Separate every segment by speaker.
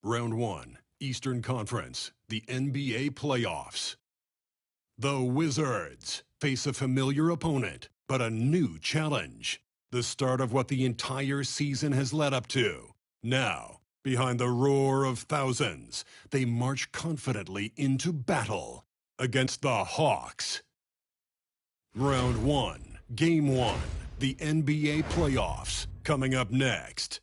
Speaker 1: Round 1, Eastern Conference, the NBA playoffs. The Wizards face a familiar opponent, but a new challenge. The start of what the entire season has led up to. Now, behind the roar of thousands, they march confidently into battle against the Hawks. Round 1, Game 1, the NBA playoffs, coming up next.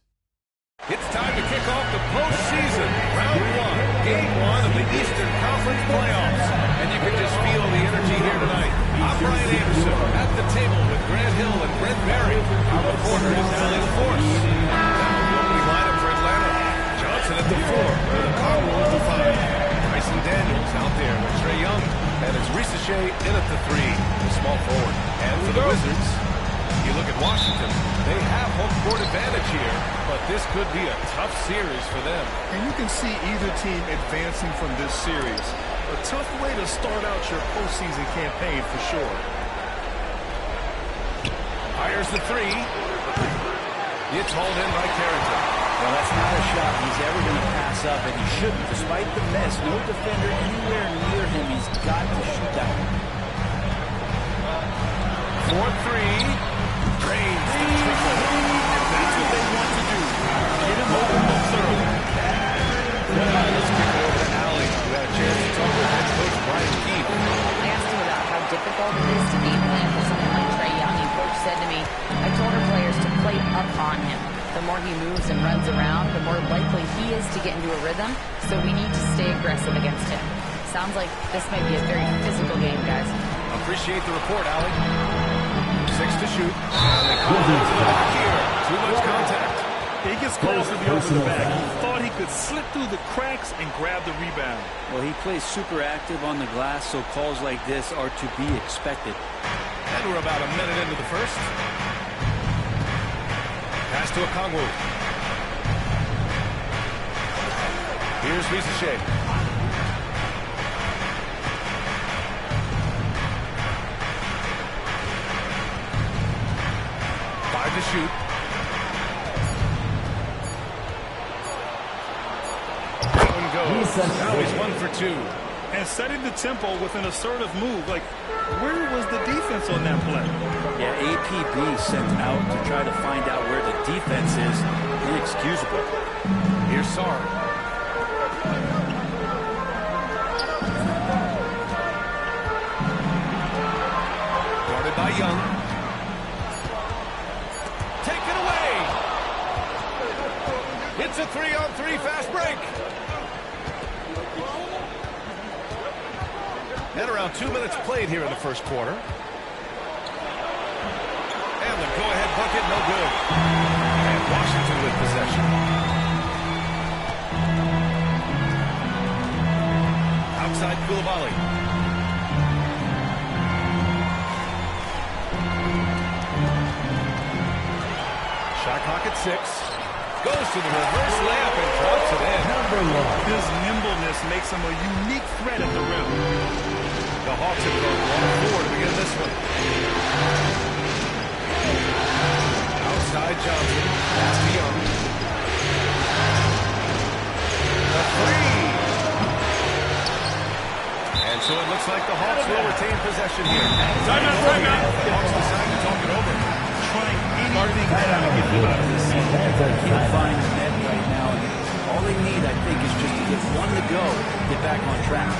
Speaker 2: It's time to kick off the postseason. Round 1, Game 1 of the Eastern Conference playoffs. And you can just feel the energy here tonight. I'm Brian Anderson at the table with Grant Hill and Brent Berry. Our reporter is Allie LaForce. Now the opening lineup for Atlanta. Johnson at the 4 with a Conroe at the 5. Bryson Daniels out there with Trae Young. And it's Risache in at the 3, the small forward. And for the Wizards, you look at Washington, they have home court advantage here, but this could be a tough series for them.
Speaker 3: And you can see either team advancing from this series. A tough way to start out your postseason campaign for sure.
Speaker 2: Fires the 3. It's hauled in by Carrington.
Speaker 4: Well, that's not a shot he's ever going to pass up, and he shouldn't. Despite the miss, no defender anywhere near him. He's got to shoot that one.
Speaker 2: 4-3. Drains the triple. And that's what they want to do. Get him open most early. Let's kick it over to Allie, who had a chance to talk with head coach Brian Keefe.
Speaker 5: I asked him about how difficult it is to game plan for someone like Trae Young, and coach said to me, I told our players to play up on him. The more he moves and runs around, the more likely he is to get into a rhythm, so we need to stay aggressive against him. Sounds like this might be a very physical game, guys.
Speaker 2: Appreciate the report, Allie. 6 to shoot. And they come to the back here. Too much contact.
Speaker 3: He gets called to be over the back. He thought he could slip through the cracks and grab the rebound.
Speaker 4: Well, he plays super active on the glass, so calls like this are to be expected.
Speaker 2: And we're about a minute into the first. Pass to Okongwu. Here's Risache. To shoot. That one goes. Now he's 1 for 2.
Speaker 3: And setting the tempo with an assertive move. Like, where was the defense on that play?
Speaker 4: Yeah, APB sent out to try to find out where the defense is. Inexcusable.
Speaker 2: Here's Sarr. Guarded by Young. It's a 3-on-3 fast break. And around 2 minutes played here in the first quarter. And the go-ahead bucket, no good. And Washington with possession. Outside Koulibaly. Shot clock at 6. Goes to the reverse layup and drops it in.
Speaker 3: His nimbleness makes him a unique threat at the rim.
Speaker 2: The Hawks have gone 1-4 to begin this one. Outside Johnson. Pass to Young. The 3. And so it looks like the Hawks will retain possession here.
Speaker 3: Timeout.
Speaker 2: The Hawks decide to talk it over.
Speaker 3: Trying anything to get you out of this season.
Speaker 4: Can't find the net right now. All they need, I think, is just to get one to go, get back on track.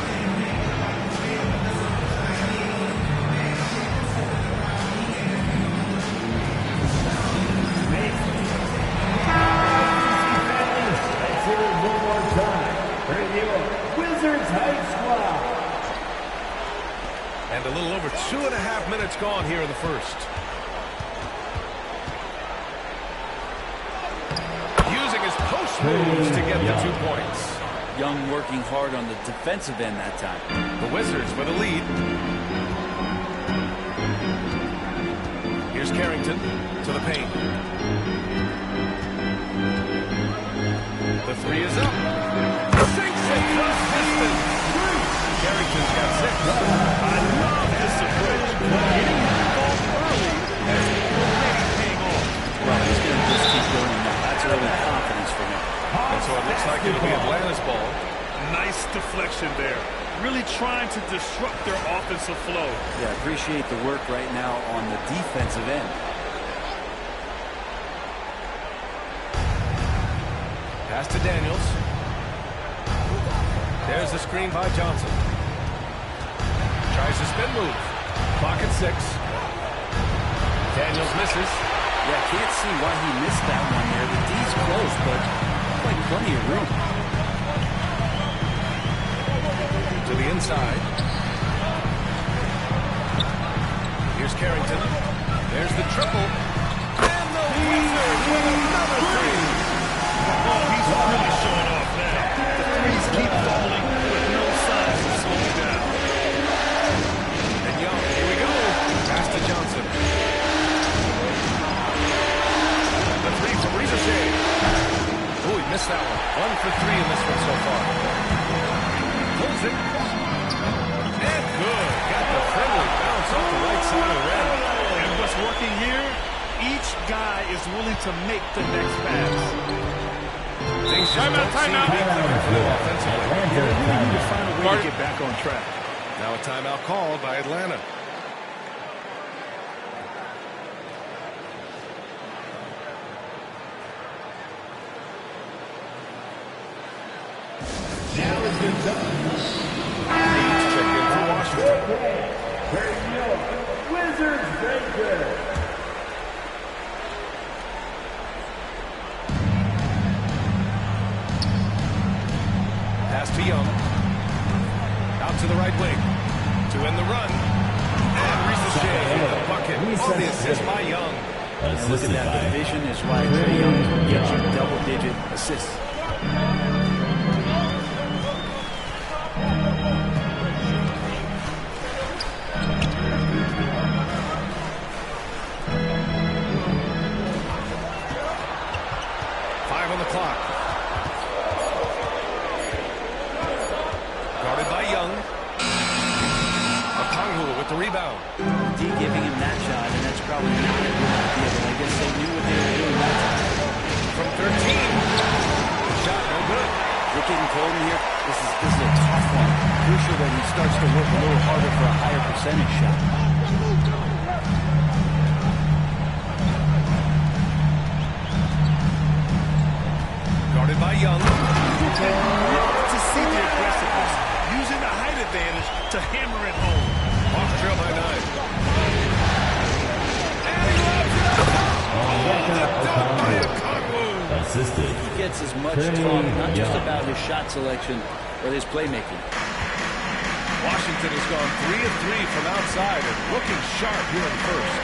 Speaker 6: Let's hear it one more time for your Wizards High Squad.
Speaker 2: And a little over 2.5 minutes gone here in the first. Moves to get the 2 points.
Speaker 4: Young working hard on the defensive end that time.
Speaker 2: The Wizards with a lead. Here's Carrington to the paint. The 3 is up. Sinks it cross distance. Carrington's got 6.
Speaker 3: I love this approach. Getting the ball early has already paying off.
Speaker 4: Well, he's going to just keep doing that. That's early confidence for him.
Speaker 2: The So it looks like it'll be Atlanta's ball.
Speaker 3: Nice deflection there. Really trying to disrupt their offensive flow.
Speaker 4: Yeah, appreciate the work right now on the defensive end.
Speaker 2: Pass to Daniels. There's the screen by Johnson. Tries a spin move. Clock at 6. Daniels misses.
Speaker 4: Yeah, can't see why he missed that one there. The D's close, but quite plenty of room.
Speaker 2: To the inside. Here's Carrington. There's the triple. And the Wizards with another 3.
Speaker 3: Oh, he's really showing off now. The threes keep falling with no signs of slowing down.
Speaker 2: And Young, here we go. Pass to Johnson. The 3 from Ricochet. Oh, he missed that one. 1 for 3 in this one so far. Pulls it. And good. Got the friendly bounce off the right side of the rim.
Speaker 3: And what's working here? Each guy is willing to make the next pass.
Speaker 2: Things just don't seem to be clicking for them offensively.
Speaker 3: They need to find a way to get back on track.
Speaker 2: Now a timeout called by Atlanta.
Speaker 6: Now is the time.
Speaker 2: Leeds check in for Washington.
Speaker 6: Wizards breaker.
Speaker 2: Pass to Young. Out to the right wing. To end the run. And Ricochet with the bucket. On the assist by Young.
Speaker 4: Look at that. The vision is why Trae Young can get you double-digit assists.
Speaker 2: On the clock. Guarded by Young. Okongwu with the rebound.
Speaker 4: D giving him that shot, and that's probably not a good idea, but I guess they knew what they were doing that time.
Speaker 2: From 13. Shot no good.
Speaker 4: They're getting cold in here. This is a tough one. Crucial that he starts to work a little harder for a higher percentage shot.
Speaker 2: Guarded by Young.
Speaker 3: To see the aggressiveness, using the height advantage to hammer it home.
Speaker 2: Off trail by 9. And he loves it up. Done by Okongwu.
Speaker 6: Assisted.
Speaker 4: He gets as much talk, not just about his shot selection, but his playmaking.
Speaker 2: Washington has gone 3 of 3 from outside and looking sharp here in first.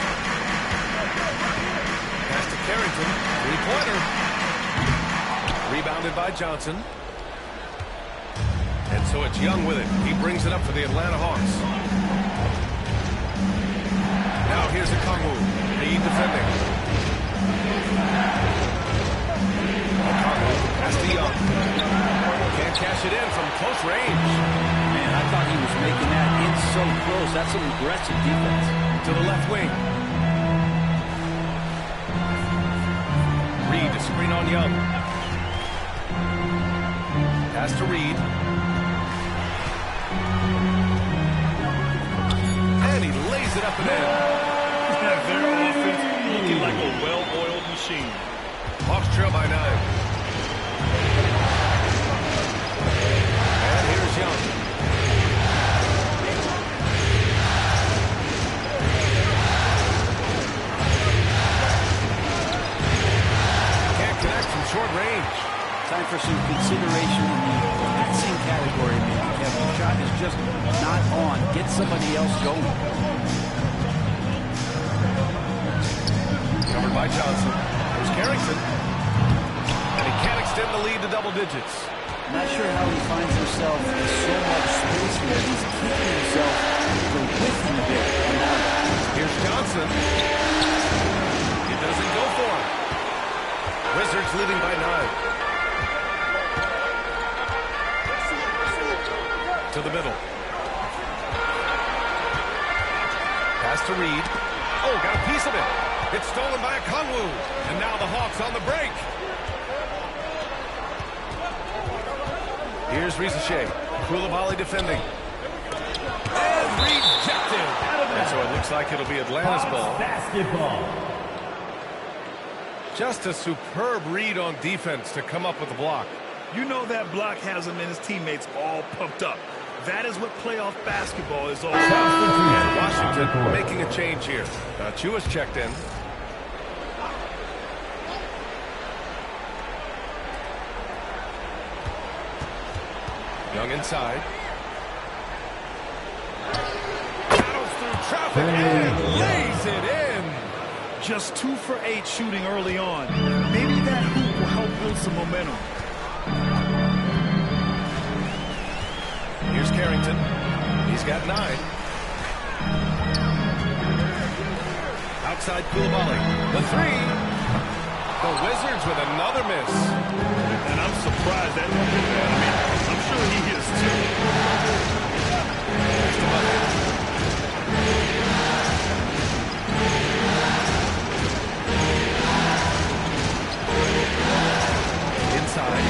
Speaker 2: Pass to Carrington. 3-pointer. Rebounded by Johnson. And so it's Young with it. He brings it up for the Atlanta Hawks. Now here's Okongwu. Lead defending. Okongwu pass to Young. Can't cash it in from close range.
Speaker 4: Man, I thought he was making that in so close. That's some aggressive defense.
Speaker 2: To the left wing. Reed to screen on Young. Pass to Reed. And he lays it up and in.
Speaker 3: Their offense looking like a well-oiled machine.
Speaker 2: Hawks trail by 9. And here's Young. Can't connect from short range.
Speaker 4: Time for some consideration in the passing category, maybe, Kevin. The shot is just not on. Get somebody else going.
Speaker 2: Covered by Johnson. There's Carrington. And he can't extend the lead to double digits.
Speaker 4: Not sure how he finds himself in so much space here. He's keeping himself the width in a bit.
Speaker 2: Here's Johnson. It doesn't go for him. Wizards leading by 9. To the middle. Pass to Reed. Oh, got a piece of it. It's stolen by Okongwu. And now the Hawks on the break. Here's Rizachet. Koulibaly defending. And rejected. And so it looks like it'll be Atlanta's ball.
Speaker 6: Basketball.
Speaker 2: Just a superb read on defense to come up with the block.
Speaker 3: You know that block has him and his teammates all pumped up. That is what playoff basketball is all about.
Speaker 2: And Washington making a change here. Chua's checked in. Young inside. Battles through traffic and lays it in.
Speaker 3: Just 2 for 8 shooting early on. Maybe that hoop will help build some momentum.
Speaker 2: Here's Carrington. He's got 9. Outside Koulibaly. The 3. The Wizards with another miss.
Speaker 3: And I'm surprised that one hit that. I mean, I'm sure he is too.
Speaker 2: Inside.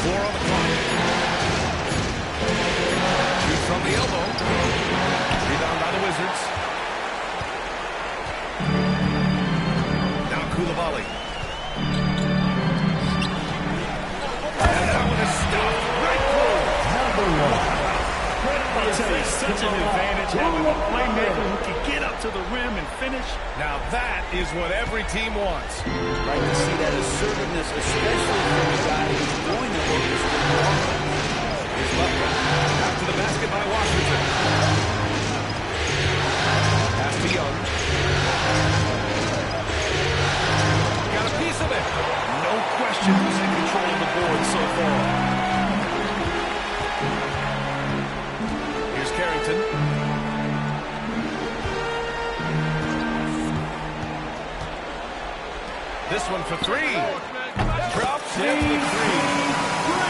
Speaker 2: 4 on the clock. Shoot from the elbow. Rebound by the Wizards. Now Koulibaly. And that one is stopped right through.
Speaker 3: I'll tell you, such an advantage having a playmaker who can get up to the rim and finish.
Speaker 2: Now that is what every team wants.
Speaker 4: Right to see that assertiveness, especially from a guy who's going to orchestrate.
Speaker 2: Here's Butler. Out to the basket by Washington. Pass to Young. Got a piece of it.
Speaker 3: No question who's in control of the board so far.
Speaker 2: Here's Carrington. This one for 3. Drops in the 3.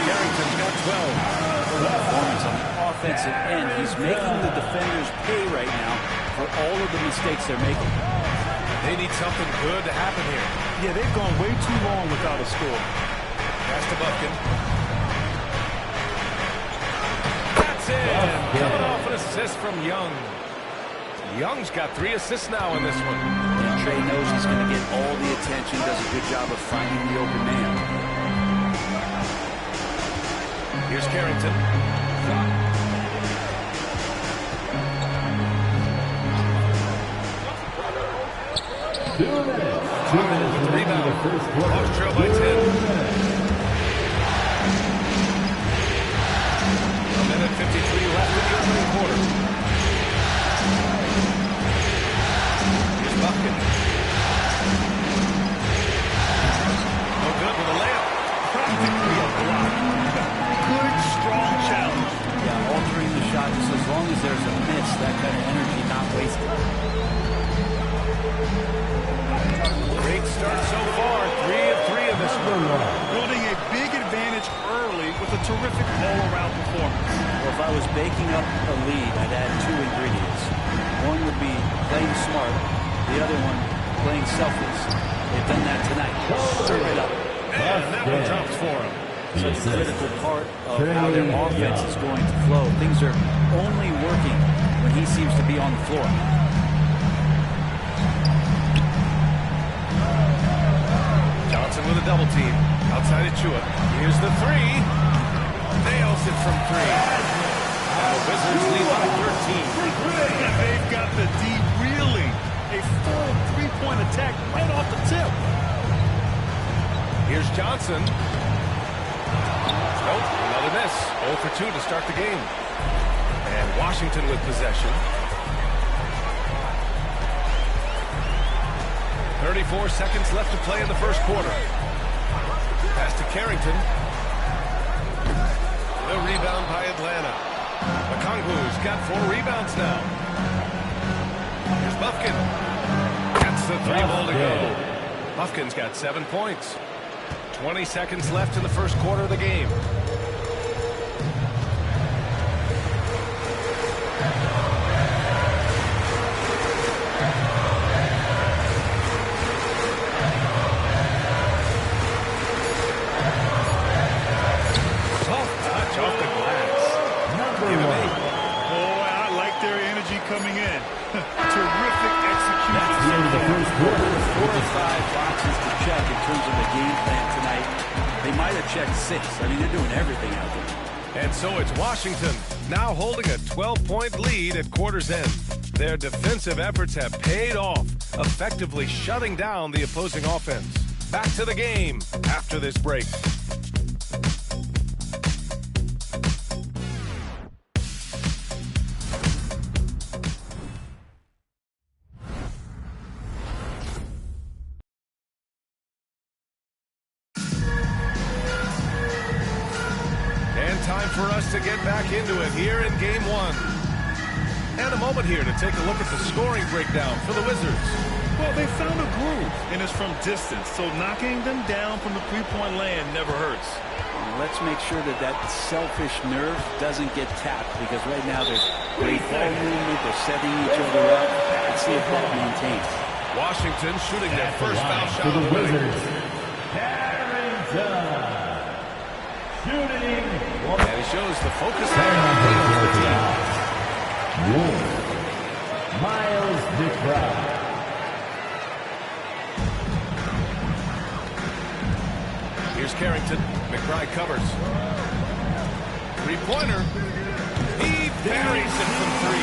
Speaker 2: Carrington's got 12.
Speaker 4: Performance on the offensive end. He's making the defenders pay right now for all of the mistakes they're making.
Speaker 2: They need something good to happen here.
Speaker 3: Yeah, they've gone way too long without a score.
Speaker 2: Pass to Bufkin. That's it. Coming off an assist from Young. Young's got 3 assists now in this one.
Speaker 4: And Trey knows he's going to get all the attention, does a good job of finding the open man.
Speaker 2: Here's Carrington.
Speaker 6: With the
Speaker 2: rebound. Hawks trail by 10. A minute 53 left in the opening quarter. Here's Bufkin. No good with a layup.
Speaker 3: Practically a block. Good, strong challenge.
Speaker 4: Yeah, altering the shot just as long as there's a miss, that kind of energy not wasted.
Speaker 2: Great start so far. 3 of 3 in this one.
Speaker 3: Building a big advantage early with a terrific all-around performance.
Speaker 4: Well, if I was baking up a lead, I'd add 2 ingredients. One would be playing smart. The other one, playing selfless. They've done that tonight. Stir it up.
Speaker 2: And that one drops for him.
Speaker 4: Such a critical part of how their offense is going to flow. Things are only working when he seems to be on the floor.
Speaker 2: Johnson with a double team. Outside of Chua. Here's the 3. Nails it from 3. And the Wizards lead by 13.
Speaker 3: And they've got the D reeling. A full 3-point attack right off the tip.
Speaker 2: Here's Johnson. Nope, another miss. 0 for 2 to start the game. And Washington with possession. 34 seconds left to play in the first quarter. Pass to Carrington. The rebound by Atlanta. Okongwu's got 4 rebounds now. Here's Bufkin. That's the 3-ball to go. Bufkin's got 7 points. 20 seconds left in the first quarter of the game. Soft
Speaker 4: might have checked 6. I mean, they're doing everything out there.
Speaker 2: And so it's Washington, now holding a 12-point lead at quarter's end. Their defensive efforts have paid off, effectively shutting down the opposing offense. Back to the game after this break. Time for us to get back into it here in Game 1. And a moment here to take a look at the scoring breakdown for the Wizards.
Speaker 3: Well, they found a groove, and it's from distance, so knocking them down from the three-point land never hurts.
Speaker 4: Let's make sure that that selfish nerve doesn't get tapped, because right now there's great ball movement. They're setting each other up. Let's see if that maintains.
Speaker 2: Washington shooting their first foul shot of the Wizards.
Speaker 6: Shooting.
Speaker 2: And he shows the focus there on the team.
Speaker 6: Miles McBride.
Speaker 2: Here's Carrington. McBride covers. Three-pointer. He buries it from 3.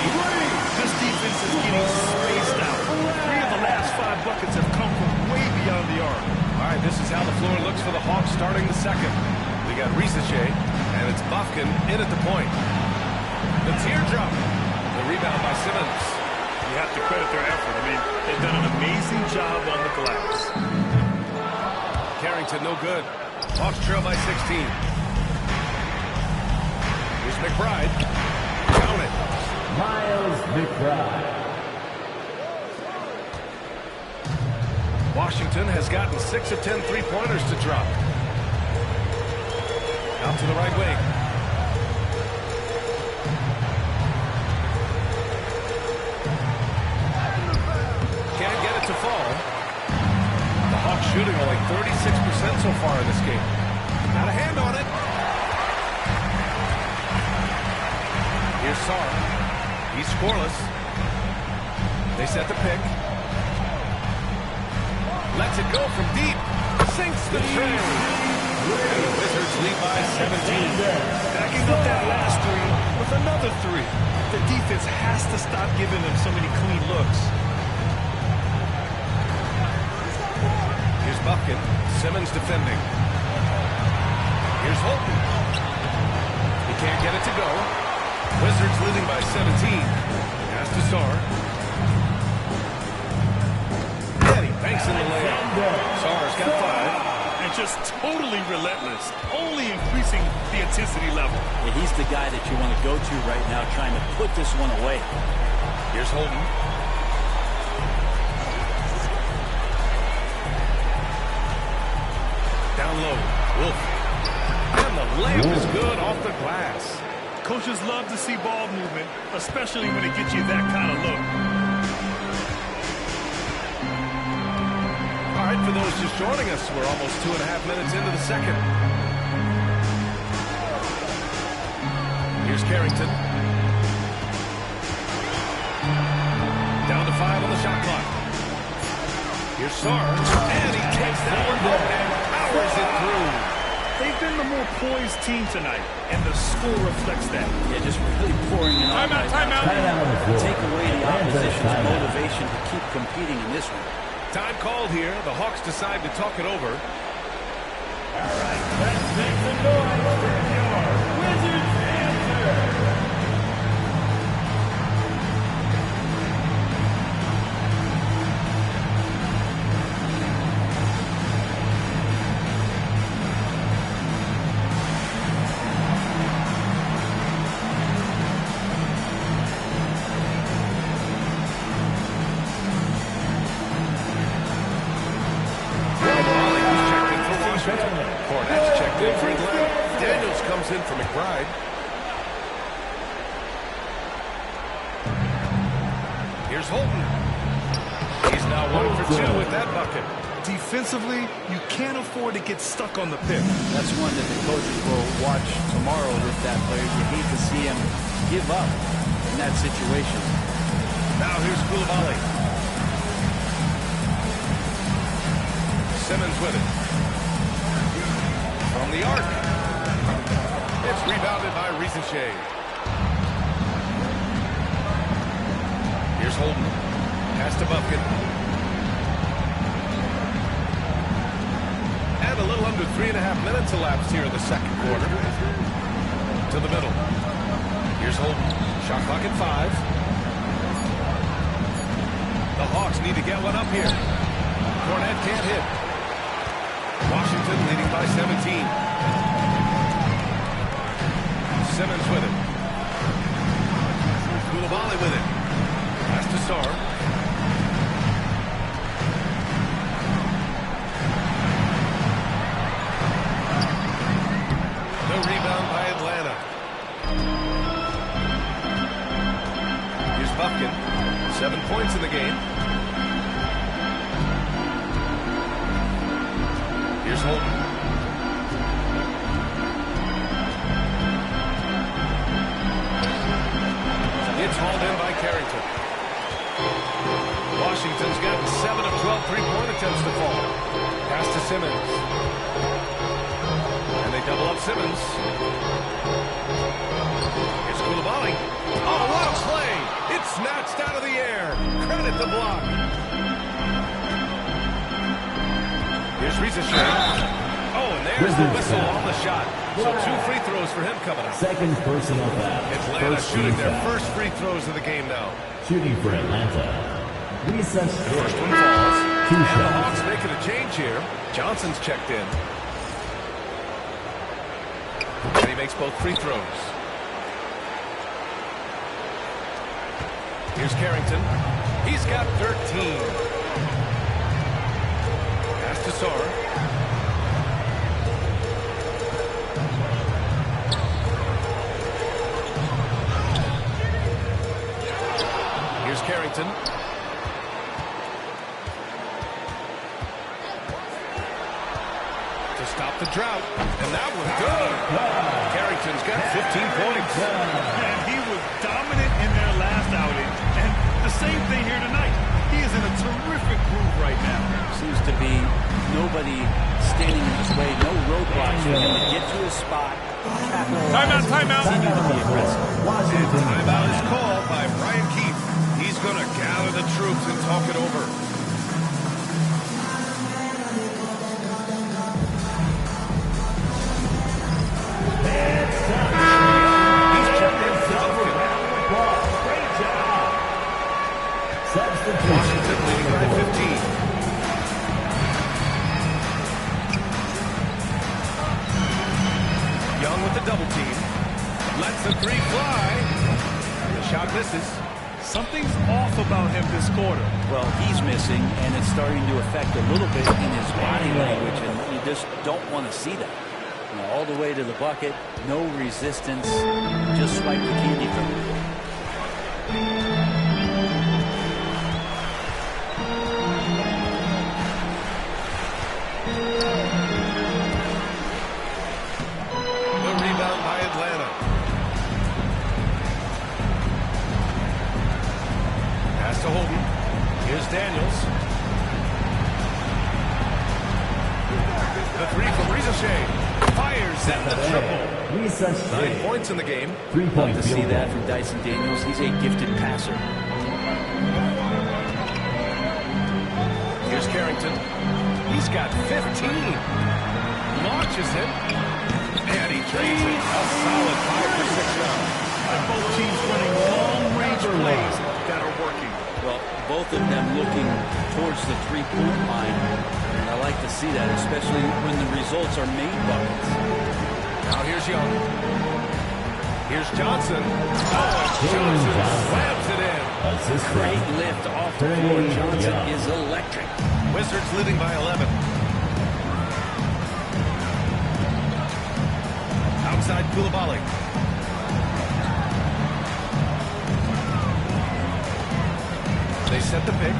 Speaker 3: This defense is getting spaced out. 3 of the last 5 buckets have come from way beyond the arc.
Speaker 2: All right, this is how the floor looks for the Hawks starting the second. We got Risache, and it's Bufkin in at the point. The teardrop. The rebound by Simmons.
Speaker 3: You have to credit their effort. I mean, they've done an amazing job on the glass.
Speaker 2: Carrington, no good. Hawks trail by 16. Here's McBride. Count it.
Speaker 6: Miles McBride.
Speaker 2: Washington has gotten 6 of 10 three-pointers to drop. Out to the right wing. Can't get it to fall. The Hawks shooting only 36% so far in this game. Got a hand on it. Here's Sarr. He's scoreless. They set the pick. Lets it go from deep. Sinks the trail. And the Wizards lead by 17.
Speaker 3: Backing up that last 3 with another 3. The defense has to stop giving them so many clean looks.
Speaker 2: Here's Bufkin. Simmons defending. Here's Holton. He can't get it to go. Wizards leading by 17. Pass to Sarr. And he banks in the layup. Sarr's got 5.
Speaker 3: And just totally relentless, only increasing the intensity level.
Speaker 4: Yeah, he's the guy that you want to go to right now, trying to put this one away.
Speaker 2: Here's Holton. Down low. Wolf. And the layup is good off the glass.
Speaker 3: Coaches love to see ball movement, especially when it gets you that kind of look.
Speaker 2: All right, for those just joining us, we're almost 2.5 minutes into the second. Here's Carrington. Down to 5 on the shot clock. Here's Sarr. And he takes that one up and powers it through.
Speaker 3: They've been the more poised team tonight, and the score reflects that.
Speaker 4: Yeah, just really pouring it on right now. Take away the opposition's motivation to keep competing in this one.
Speaker 2: Time called here. The Hawks decide to talk it over.
Speaker 6: All right, let's make some noise for your Wizards answer.
Speaker 2: Cornett's checked in for Atlanta. Daniels comes in for McBride. Here's Holton. He's now 1 for 2 with that bucket.
Speaker 3: Defensively, you can't afford to get stuck on the pick.
Speaker 4: That's one that the coaches will watch tomorrow with that player. You hate to see him give up in that situation.
Speaker 2: Now here's Coulibaly. Simmons with it. From on the arc. It's rebounded by Ricochet. Here's Holden. Pass to Buffkin. And a little under 3.5 minutes elapsed here in the second quarter. To the middle. Here's Holden. Shot clock at 5. The Hawks need to get one up here. Cornette can't hit. Washington leading by 17. Simmons with it. Koulibaly with it. Pass to Sarr. The rebound by Atlanta. Here's Buffkin. 7 points in the game. Here's Holden. It's hauled in by Carrington. Washington's gotten 7 of 12 three-point attempts to fall. Pass to Simmons. And they double up Simmons. It's Koulibaly. Oh, what a play! It's snatched out of the air. Credit the block. Here's Ricochet. Oh, and there's the whistle on the shot. So 2 free throws for him coming up.
Speaker 6: Second personal foul.
Speaker 2: Atlanta
Speaker 6: First
Speaker 2: shooting their
Speaker 6: foul.
Speaker 2: first free throws of the game now.
Speaker 6: Shooting for Atlanta. Recess.
Speaker 2: First one falls.
Speaker 6: Two
Speaker 2: And the
Speaker 6: shots.
Speaker 2: Hawks making a change here. Johnson's checked in. And he makes both free throws. Here's Carrington. He's got 13. Pass to Sarr. Here's Carrington. To stop the drought. And that was good. Carrington's got 15 points.
Speaker 3: And he was dominant in their last outing. And the same thing here tonight. He is in a terrific groove right now.
Speaker 4: Seems to be nobody standing in his way, no roadblocks for him to get to his spot.
Speaker 3: Timeout, timeout.
Speaker 4: Continue to be aggressive.
Speaker 2: And timeout is called by Brian Keefe. He's going to gather the troops and talk it over. He's checked in for Buffkin.
Speaker 6: Great job. Substitution.
Speaker 2: Washington leading by 15. Young with the double team. Lets the 3 fly. The shot misses.
Speaker 3: Something's off about him this quarter.
Speaker 4: Well, he's missing, and it's starting to affect a little bit in his body language, and you just don't want to see that. You know, all the way to the bucket, no resistance, just swipe the candy from him.
Speaker 2: The rebound by Atlanta. Pass to Holden. Here's Daniels. The 3 from Ricochet. Fires in the triple.
Speaker 6: Recess.
Speaker 2: 9 points in the game.
Speaker 6: 3-point
Speaker 4: Love to see
Speaker 6: field
Speaker 4: that
Speaker 6: goal.
Speaker 4: from Dyson Daniels. He's a gifted passer.
Speaker 2: Here's Carrington. He's got 15. Launches it. And he drains it. A solid 5 for 6 now.
Speaker 3: And both teams running long-range plays that are working.
Speaker 4: Well, both of them looking towards the three-point line. And I like to see that, especially when the results are made buckets.
Speaker 2: Now here's Young. Here's Johnson. Oh, Johnson slams it in.
Speaker 6: Assist
Speaker 4: Great
Speaker 6: from
Speaker 4: lift off the floor. Johnson is electric.
Speaker 2: Wizards leading by 11. Outside Koulibaly. They set the pick.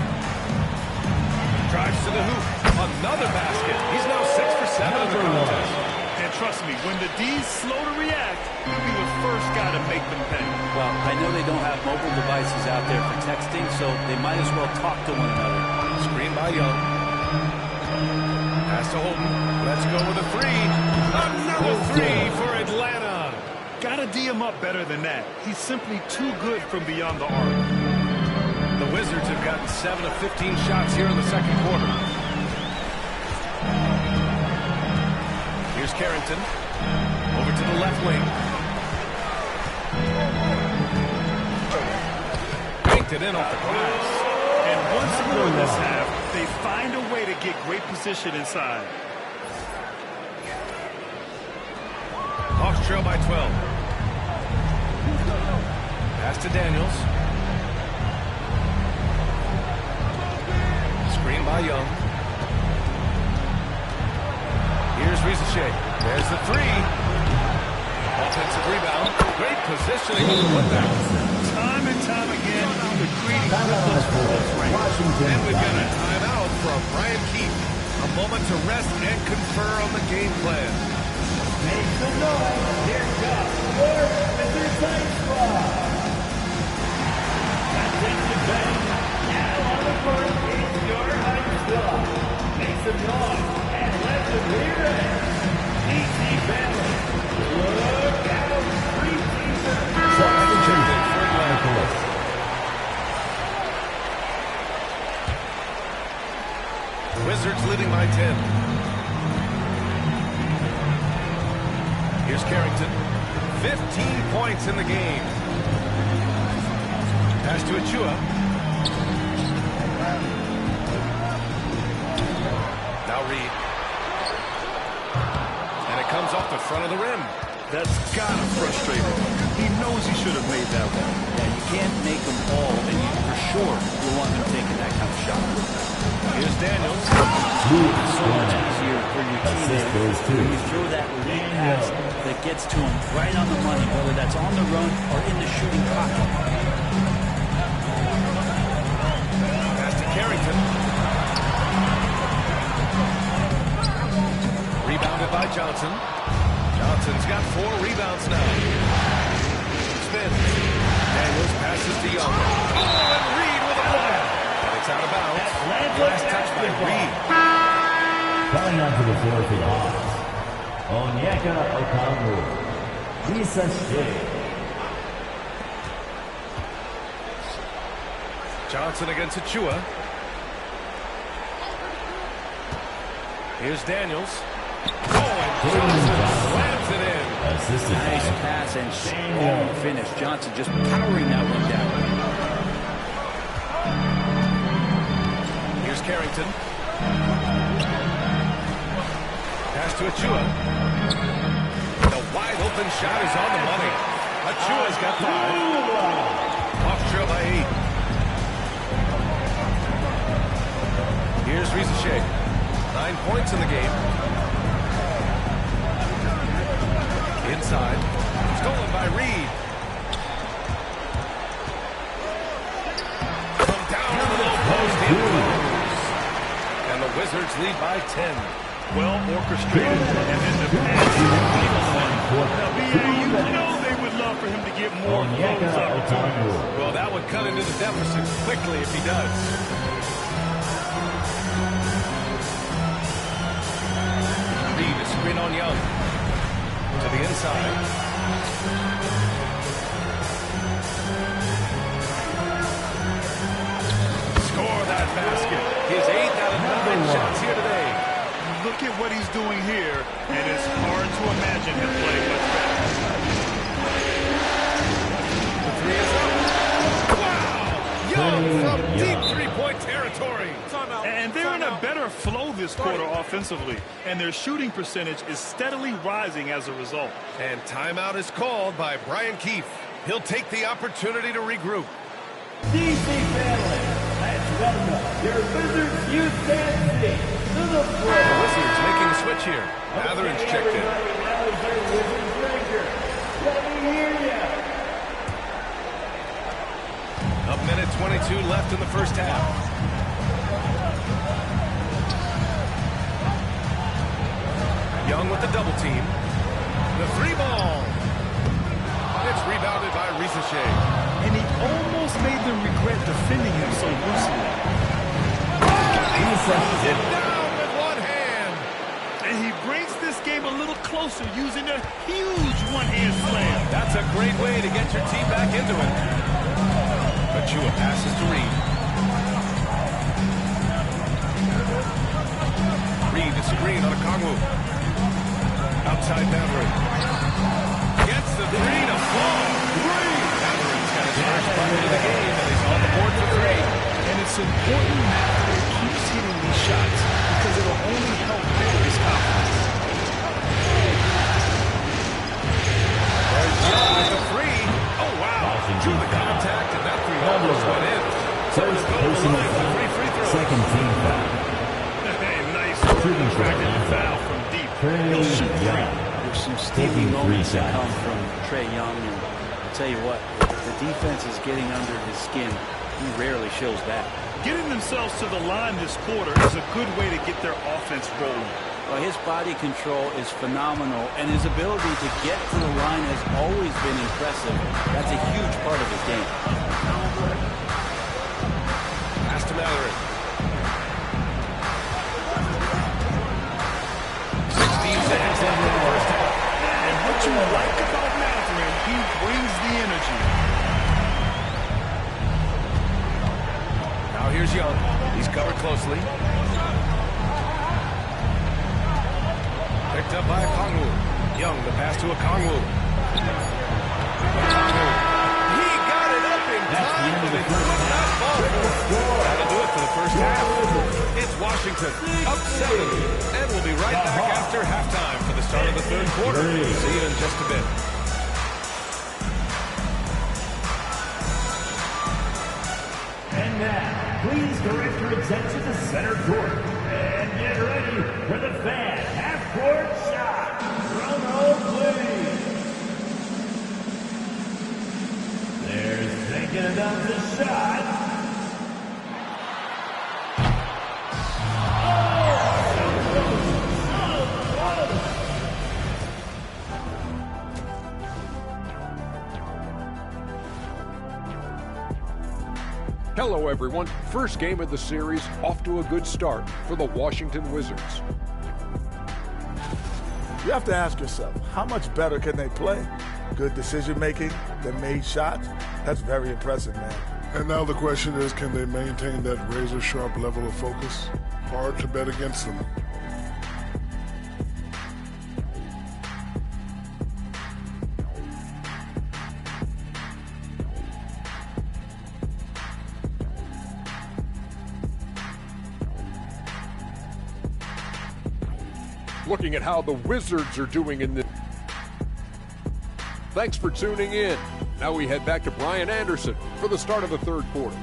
Speaker 2: Drives to the hoop. Another basket. He's now 6 for 7 in the contest.
Speaker 3: And trust me, when the D's slow to react, he'll be the first guy to make them pay.
Speaker 4: Well, I know they don't have mobile devices out there for texting, so they might as well talk to one another.
Speaker 2: Screen by Young. Pass to Holden. Let's go with a 3.
Speaker 3: to D him up better than that. He's simply too good from beyond the arc.
Speaker 2: The Wizards have gotten 7 of 15 shots here in the second quarter. Here's Carrington. Over to the left wing. Banked it in off the glass.
Speaker 3: And once more in this half, they find a way to get great position inside.
Speaker 2: Hawks trail by 12. Pass to Daniels. Screen by Young. Here's Rizachet. There's the three. Offensive rebound. Great positioning on the putback.
Speaker 3: Time and time again, the creating rhythms for this right.
Speaker 2: And we've got a timeout from Brian Keefe. A moment to rest and confer on the game plan.
Speaker 6: Make some noise. Here comes your Wizard Time Squad. Attention, fans. Now on the court is your high squad. Make some noise and let them hear it. DC family, look out.
Speaker 2: Wizards leading by 10. Here's Carrington. 15 points in the game. Pass to Achua. Now Reed. And it comes off the front of the rim.
Speaker 3: That's gotta frustrate him. He knows he should have made that one.
Speaker 4: Yeah, you can't make them all, and you, for sure you want them taking that kind of shot.
Speaker 2: Here's Daniels.
Speaker 4: It's so much easier for your teammate when you throw that lead pass that gets to him right on the money, whether that's on the run or in the shooting pocket.
Speaker 2: Pass to Carrington. Rebounded by Johnson. Johnson's got 4 rebounds now. Spins. Daniels passes to Young. Oh, and Reed with a block. And it's out of bounds. Last touch by Reed.
Speaker 6: Coming onto the floor for the Hawks. Onyeka Okongwu. Lisa Shea.
Speaker 2: Johnson against Achua. Here's Daniels. Oh, and Johnson slams it in.
Speaker 4: Nice pass and strong finish. Johnson just powering that one down.
Speaker 2: Here's Carrington. Pass to Achua. The wide open shot is on the money. Achua's got 5. Off trail by 8. Here's Rizachet. 9 points in the game. Inside. Stolen by Reed. From down in the low post. And the Wizards lead by 10.
Speaker 3: Well orchestrated, and then the pass is now, B.A., you know they would love for him to get more close opportunities.
Speaker 2: Well, that would cut into the deficit quickly if he does. Reed is screen on Young. To the inside. Score that basket. His 8th out of 9 shots here today.
Speaker 3: Look at what he's doing here, and it's hard to imagine him playing much better.
Speaker 2: The 3 is up. Wow! Young from deep three-point territory.
Speaker 3: And they're in a better flow this quarter offensively, and their shooting percentage is steadily rising as a result.
Speaker 2: And timeout is called by Brian Keefe. He'll take the opportunity to regroup.
Speaker 6: DC family, let's welcome your Wizards Youth Dance to the floor.
Speaker 2: The Wizards making a switch here. Matherin's checked in.
Speaker 6: Now is your Wizards drinker. Let me hear ya.
Speaker 2: A minute 22 left in the first half. Young with the double team. The 3 ball. It's rebounded by Rizachet.
Speaker 3: And he almost made them regret defending him so loosely.
Speaker 2: It down with one hand.
Speaker 3: And he brings this game came a little closer using a huge one-hand slam.
Speaker 2: That's a great way to get your team back into it. Achua passes to Reed. Reed the screen on a Kongwu. Outside Maverick. Gets the three to fall. Maverick's got his first bucket of the game, and he's on the board for three.
Speaker 3: And it's important Maverick keeps hitting these shots because it'll only help build his confidence.
Speaker 2: There's Young with the three. Oh, wow. Drew the contact, and that three almost went in. So he'll go to the line for 3 free throws.
Speaker 7: Second team foul.
Speaker 3: Hey, nice work tracking the foul from deep. He'll shoot three.
Speaker 4: There's some steamy moments that come from Trae Young, and I'll tell you what, if the defense is getting under his skin, he rarely shows back.
Speaker 3: Getting themselves to the line this quarter is a good way to get their offense rolling.
Speaker 4: Well, his body control is phenomenal, and his ability to get to the line has always been impressive. That's a huge part of his game.
Speaker 2: Pass to Mallory. 16 seconds left in the first half.
Speaker 3: And what you like about Mathurin, he brings the energy.
Speaker 2: Now here's Young. He's covered closely. Picked up by Kongwu. Young, the pass to Kongwu. He got it up in time, but it could not fall. That'll do it for the first half. It's Washington, up 7, and we'll be right back after halftime for the start of the third quarter. See you in just a bit.
Speaker 6: And now, please direct your attention to center court. And get ready for the fan half-court shot. Drum roll, please. They're thinking about the shot.
Speaker 8: Hello, everyone. First game of the series, off to a good start for the Washington Wizards.
Speaker 9: You have to ask yourself, how much better can they play? Good decision-making, they made shots. That's very impressive, man.
Speaker 10: And now the question is, can they maintain that razor-sharp level of focus? Hard to bet against them.
Speaker 8: Looking at how the Wizards are doing in this. Thanks for tuning in. Now we head back to Brian Anderson for the start of the third quarter.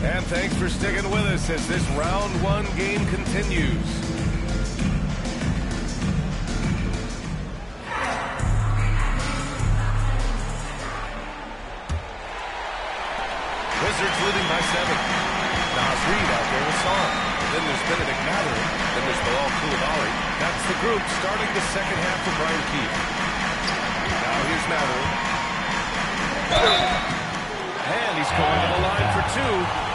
Speaker 2: And thanks for sticking with us as this round 1 game continues. Wizards leading by 7. Nas Reed out there with Song. And then there's Benedict Mathurin. Then there's Bilal Coulibaly. That's the group starting the second half for Brian Keefe. Now here's Mathurin. And he's going to the line for 2.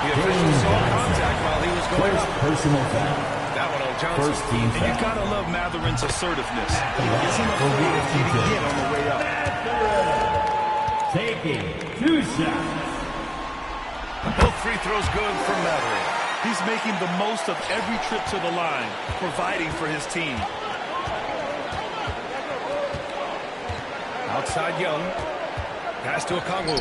Speaker 2: The official saw contact while he was going up.
Speaker 7: Personal foul.
Speaker 2: That one on Johnson.
Speaker 7: First team
Speaker 3: And you
Speaker 7: foul.
Speaker 3: gotta love Matherin's assertiveness. He isn't afraid of getting hit on the way up.
Speaker 6: Taking 2 shots.
Speaker 2: Both free throws good from Mathurin.
Speaker 3: He's making the most of every trip to the line, providing for his team.
Speaker 2: Outside Young. Pass to Kongwu.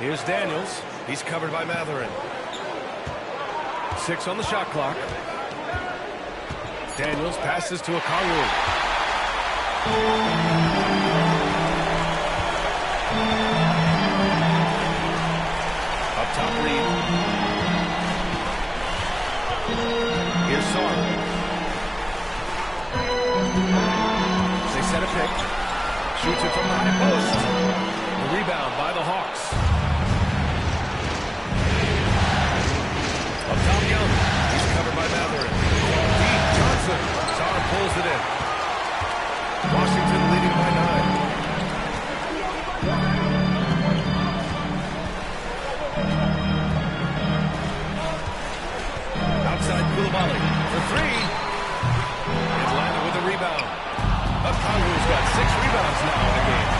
Speaker 2: Here's Daniels. He's covered by Mathurin. 6 on the shot clock. Daniels passes to Kongwu. Up top Reed. Here's Song. They set a pick. Shoots it from the high post. The rebound by the Hawks. Up top Young. He's covered by Mathurin. Deep Johnson. Song pulls it in. Washington leading by 9. Outside Koulibaly for 3. Atlanta with a rebound. Congo's got 6 rebounds now in the game.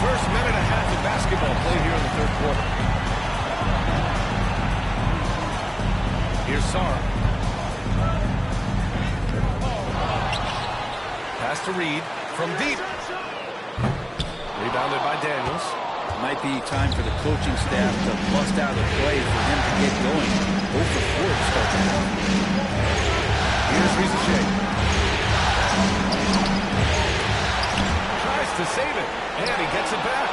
Speaker 2: First minute and a half of basketball played here in the third quarter. Here's Sarr. Pass to Reed from deep. Rebounded by Daniels.
Speaker 4: Might be time for the coaching staff to bust out a play for him to get going. 0 for 4 to start the half.
Speaker 2: Here's Rizachet. Tries to save it, and he gets it back.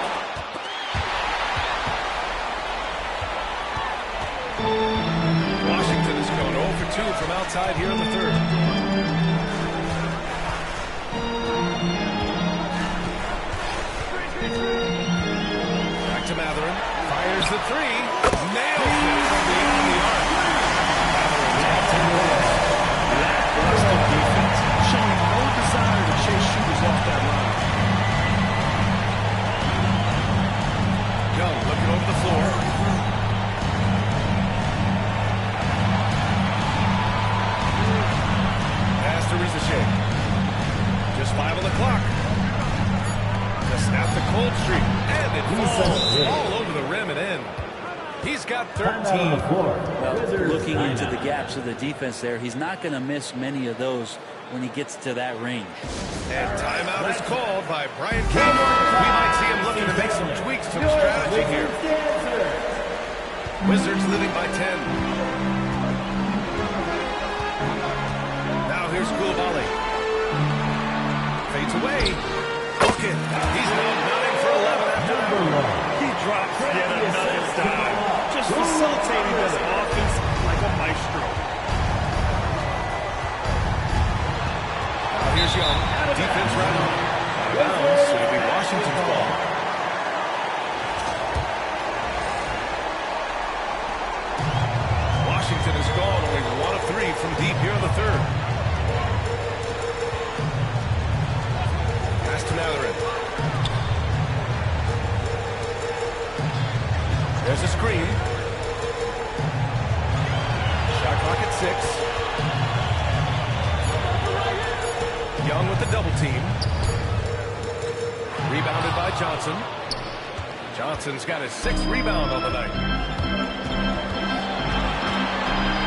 Speaker 2: Washington has gone 0 for 2 from outside here in the third. Back to Matherin. Fires the 3. Nails it from beyond the arc. Matherin's got 10 points.
Speaker 3: Lackluster defense, showing no desire to chase shooters off that line.
Speaker 2: Young looking over the floor. Pass to Rizachet. Just 5 on the clock. To snap the cold streak. And it falls all over the rim and in. He's got 13.
Speaker 4: Well, looking into the gaps of the defense there, he's not going to miss many of those when he gets to that range.
Speaker 2: And timeout is called by Brian King. We might see him looking to make some tweaks to the strategy here. Wizards leading by 10. Now here's Koulibaly. Fades away. Look it. He's now 9 for 11 after that.
Speaker 3: He drops yet another dime. Just facilitating this offense like a maestro.
Speaker 2: Now here's Young. Defense round. Out of bounds. It'll be Washington's ball. Washington has gone only 1 of 3 from deep here in the third. Pass to Matherin. There's a screen. Shot clock at 6. Young with the double team. Rebounded by Johnson. Johnson's got his 6th rebound on the night.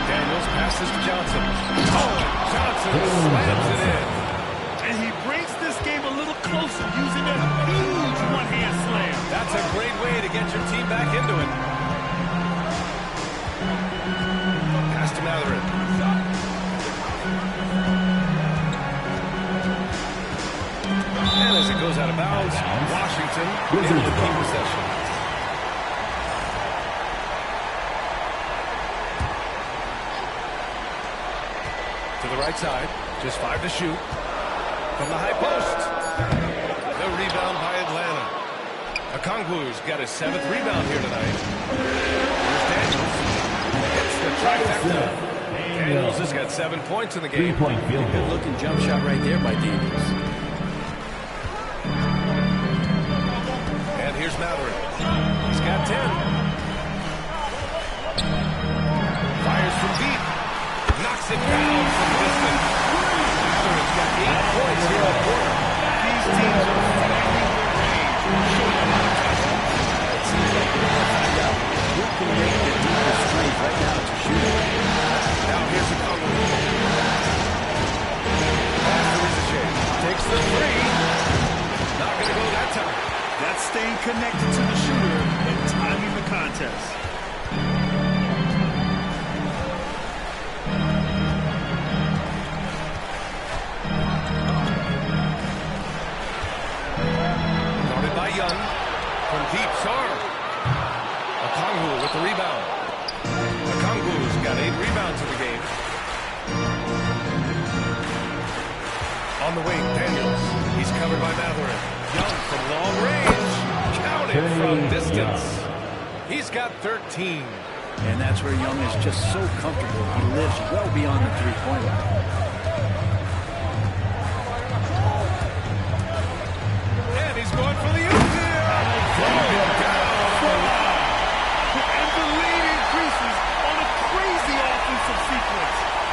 Speaker 2: Daniels passes to Johnson. Oh, Johnson slams it in.
Speaker 3: And he brings this game a little closer using a huge one-hand slam.
Speaker 2: That's a great way to get your team back into it. Pass to Matherin. And as it goes out of bounds, Washington able to keep possession. To the right side, just 5 to shoot. From the high post. The rebound by Atlanta. Okongwu's got his 7th rebound here tonight. Here's Daniels. Gets the trifecta. Daniels has got 7 points in the game.
Speaker 4: Good looking jump shot right there by Daniels.
Speaker 2: And here's Matherin. He's got 10. Fires from deep. Knocks it down from distance. Matherin's got 8 points here in the quarter.
Speaker 3: These teams are finding their range. Showing a lot of touch.
Speaker 4: It seems like they're going to find out who can make the deepest three right now to shoot it.
Speaker 2: Now here's the cover. Pass to Rizachet. Takes the 3. Not going to go that time.
Speaker 3: That's staying connected to the shooter and timing the contest.
Speaker 2: Guarded by Young. From deep, Sarr. Okongwu with the rebound. Okongwu's got 8 rebounds in the game. On the wing, Daniels. He's covered by Matherin. Young from long range. Counted from distance. He's got 13.
Speaker 4: And that's where Young is just so comfortable. He lives well beyond the three-point line.
Speaker 2: And he's going for the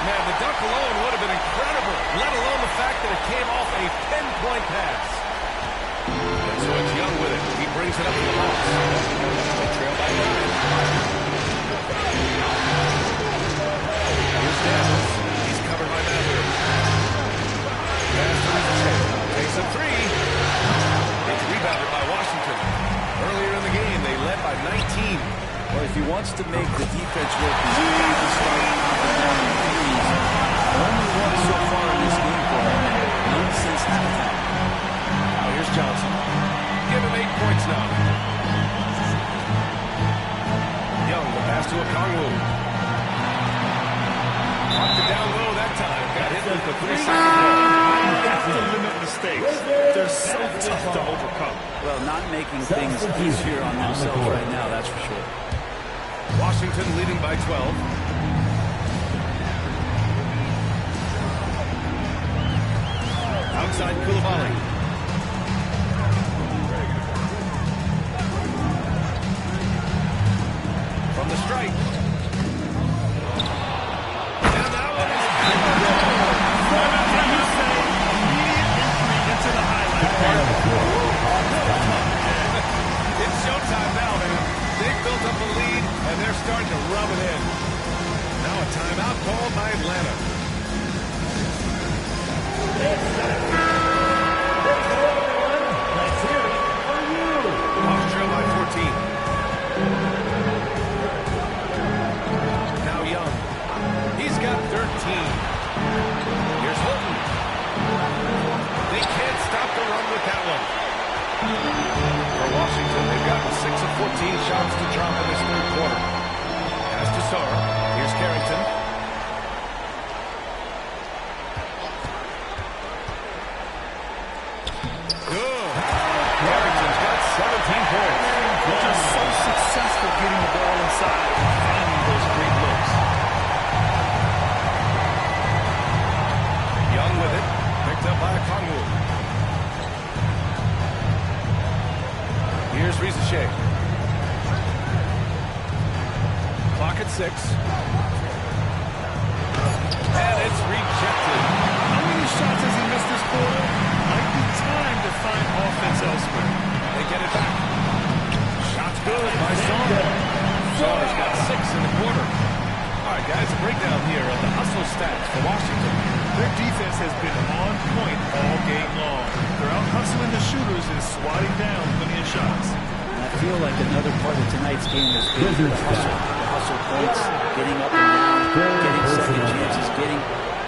Speaker 2: Man, the dunk alone would have been incredible, let alone the fact that it came off a pinpoint pass. And so it's Young with it. He brings it up to the Hawks. They trail by 9. Here's Daniels. He's covered by Matthews. Pass to Rizzo. Takes a three. It's rebounded by Washington. Earlier in the game, they led by 19.
Speaker 4: Well, if he wants to make the defense work, he's got to start knocking down the threes. Only one so far in this game for him, none since halftime.
Speaker 2: Now here's Johnson. Give him 8 points now. Young, the pass to Okongwu. Knocked it down low that time. Got hit with the 3-second ball.
Speaker 3: You have to limit mistakes. They're so tough to overcome.
Speaker 4: Well, not making things easier on themselves right now, that's for sure.
Speaker 2: Washington leading by 12. Outside Coulibaly. From the strike. And that one is
Speaker 3: Into the highlight.
Speaker 2: It's showtime now, man. They've built up a lead, and they're starting to rub it in. Now a timeout called by Atlanta. Hawks trail by 14. Now Young. He's got 13. Here's Holton. They can't stop the run with that one. For Washington, they've gotten 6 of 14 shots to drop in this third quarter. Pass to Sarr. Here's Carrington. Good. Carrington's got 17 points.
Speaker 3: They're just so successful getting the ball inside and finding those great looks.
Speaker 2: Young with it. Picked up by Okongwu. Here's Rizzo. Clock at 6. And it's rejected.
Speaker 3: How many shots has he missed this quarter? Might be time to find offense elsewhere.
Speaker 2: They get it back. Shot's good by Sarr. Sarr's got 6 in the quarter. All right, guys, a breakdown here of the hustle stats for Washington.
Speaker 3: Their defense has been on point all game long. They're out hustling the shooters and swatting down plenty of shots.
Speaker 4: I feel like another part of tonight's game has been the hustle points, getting up and down, getting second chances, getting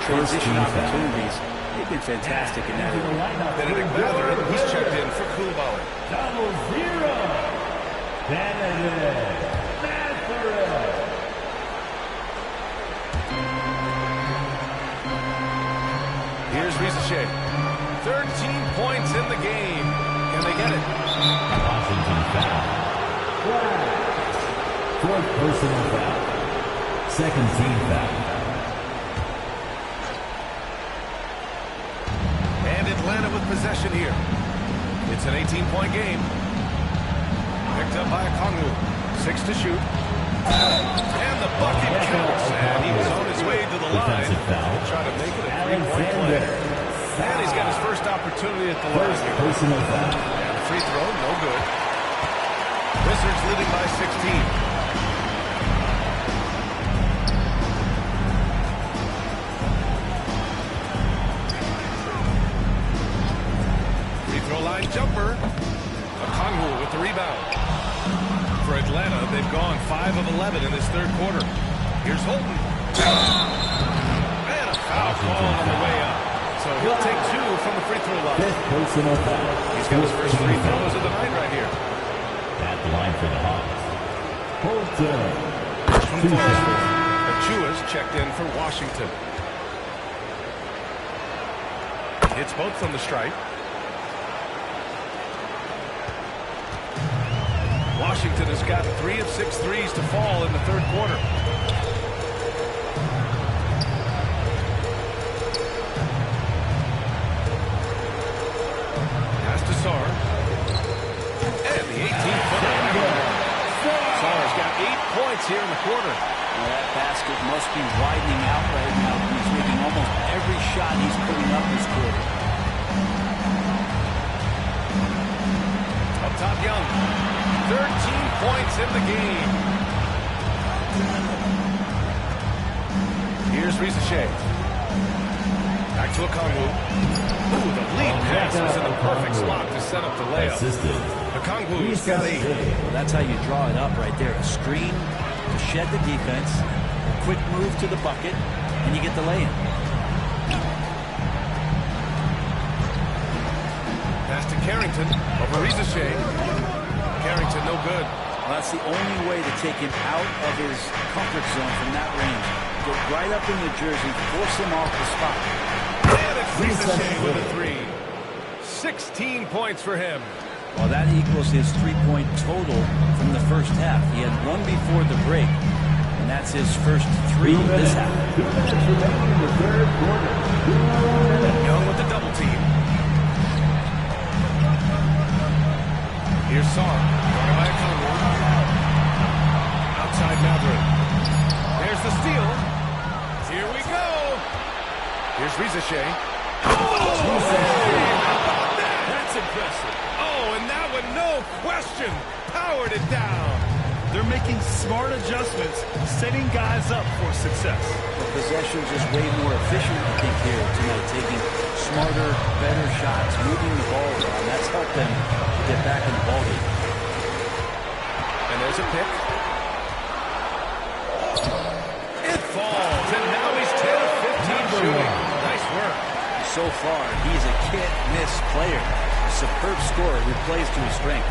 Speaker 4: transition opportunities. They've been fantastic in that area.
Speaker 2: Benedict Mathurin, he's checked in for Coulibaly.
Speaker 6: Double zero. Benedict Mathurin.
Speaker 2: Here's Rizzo. 13 points in the game. Can they get it?
Speaker 6: Washington foul. Flag. Fourth personal foul. Second team foul.
Speaker 2: And Atlanta with possession here. It's an 18-point game. Picked up by Okongwu. 6 to shoot. And the bucket counts. And he was on his way to the line. He'll try to make it a 3-point play. And he's got his first opportunity at the line here.
Speaker 6: Personal foul.
Speaker 2: And the free throw, no good. Wizards leading by 16. Line jumper. Okongwu with the rebound. For Atlanta, they've gone 5 of 11 in this third quarter. Here's Holton. And a foul call on the way up. So he'll take 2 from the free throw line. He's got his first free throws of the night right here.
Speaker 6: At the line for the Hawks. Holton.
Speaker 2: Achua's checked in for Washington. Hits both from the stripe. Washington has got 3 of 6 threes to fall in the third quarter. Pass to Sarr. And the 18-footer. Sarr's got 8 points here in the quarter.
Speaker 4: Well, that basket must be widening out right now. He's making almost every shot he's putting up this quarter.
Speaker 2: Up top, Young. 13 points in the game. Here's Rizachet. Back to Okongwu. Ooh, the lead pass was in the perfect spot to set up the layup. Okongwu's got 8.
Speaker 4: Well, that's how you draw it up right there. A screen to shed the defense, a quick move to the bucket, and you get the lay-in.
Speaker 2: Pass to Carrington over Rizachet. Carrington no good.
Speaker 4: Well, that's the only way to take him out of his comfort zone from that range. Get right up in the jersey, force him off the spot.
Speaker 2: And it's Rizachet with a 3. 16 points for him.
Speaker 4: Well, that equals his 3-point total from the first half. He had 1 before the break, and that's his first 3 this half.
Speaker 2: Young with the double team. Here's Sarr. Guarded by Okongwu. Outside Madrid. There's the steal. Here we go. Here's Rizachet. That's impressive. Oh, and that one, no question, powered it down.
Speaker 3: They're making smart adjustments, setting guys up for success.
Speaker 4: The possession's just way more efficient, I think, here tonight, taking smarter, better shots, moving the ball around. That's helped them get back in the ballgame.
Speaker 2: And there's a pick. It falls, and now he's 10 of 15 shooting. Nice work.
Speaker 4: So far, he's a can't-miss player. A superb scorer who plays to his strength.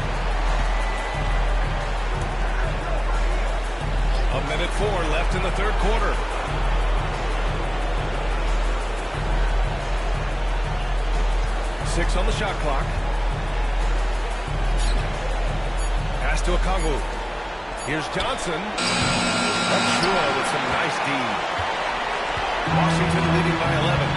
Speaker 2: 1:04 left in the third quarter. Six on the shot clock. Pass to Okongwu. Here's Johnson. Achua with some nice D. Washington leading by 11.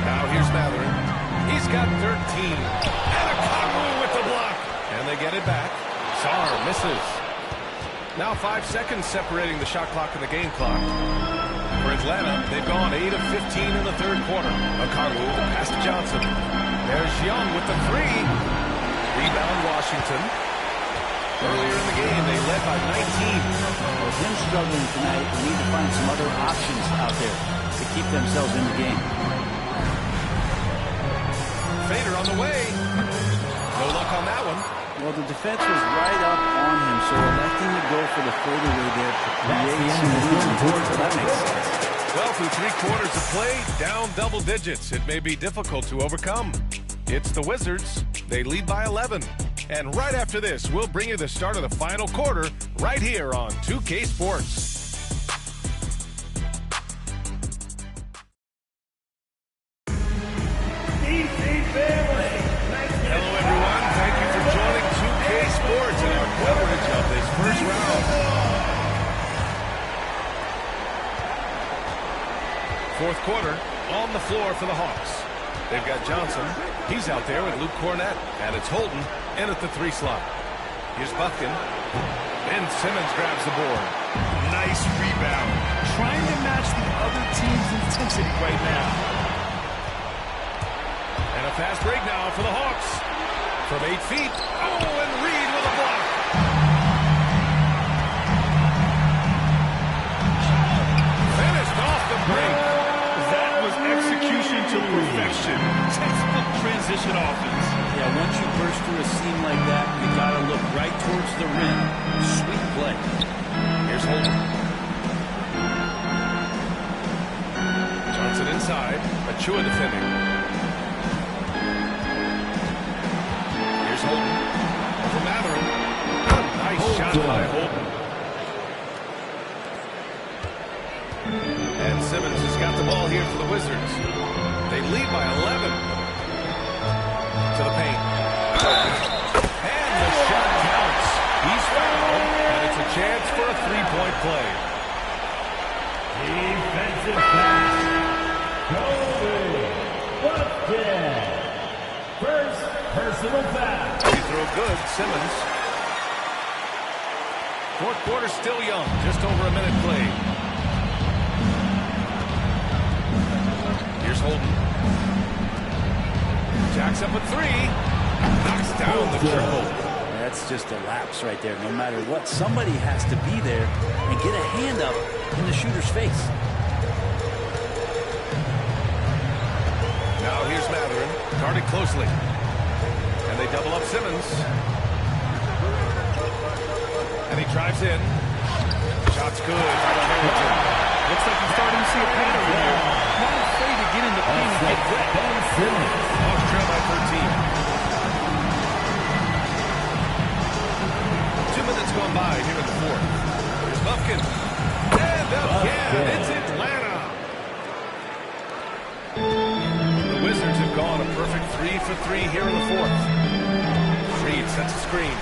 Speaker 2: Now here's Mathurin. He's got 13. And Okongwu with the block. And they get it back. Sarr misses. Now 5 seconds separating the shot clock and the game clock. For Atlanta, they've gone 8 of 15 in the third quarter. Okongwu, the pass to Johnson. There's Young with the 3. Rebound Washington. Earlier in the game, they led by 19.
Speaker 4: With him struggling tonight, they need to find some other options out there to keep themselves in the game.
Speaker 2: Fader on the way. No luck on that one.
Speaker 4: Well, the defense was right up on him, so electing to go for the fadeaway there to create some room. So that makes sense.
Speaker 2: Well, through 3 quarters of play, down double digits. It may be difficult to overcome. It's the Wizards. They lead by 11. And right after this, we'll bring you the start of the final quarter right here on 2K Sports. Hello, everyone. Thank you for joining 2K Sports and our coverage of this first round. Fourth quarter, on the floor for the Hawks. They've got Johnson. He's out there with Luke Cornett. And it's Holden in at the 3 slot. Here's Buffkin. Ben Simmons grabs the board.
Speaker 3: Nice rebound. Trying to match the other team's intensity right now.
Speaker 2: And a fast break now for the Hawks. From 8 feet. Oh, and Reed with a block. Finished off the break.
Speaker 3: That was execution to perfection. Textbook transition offense.
Speaker 4: Yeah, once you burst through a seam like that, you got to look right towards the rim. Sweet play.
Speaker 2: Here's Holden. Johnson inside. Achua defending. Here's Holden. Over Mathurin. Nice shot by Holden. And Simmons has got the ball here for the Wizards. They lead by 11. To the paint. And the shot counts. He's fouled, and it's a chance for a three-point play.
Speaker 6: Defensive pass. First personal foul.
Speaker 2: Free throw good, Simmons. Fourth quarter still young, just over a minute played. Here's Holden. Jacks up a three. Knocks down the triple.
Speaker 4: That's just a lapse right there. No matter what, somebody has to be there and get a hand up in the shooter's face.
Speaker 2: Now here's Matherin, guarded closely. And they double up Simmons. And he drives in. Shot's good.
Speaker 3: Looks like you're starting to see a pattern here. Not afraid to get in the paint and get wet.
Speaker 2: Hawks trail by 13. 2 minutes gone by here in the fourth. Here's Buffkin. And again, it's Atlanta. The Wizards have gone a perfect 3 for 3 here in the fourth. Reed sets a screen.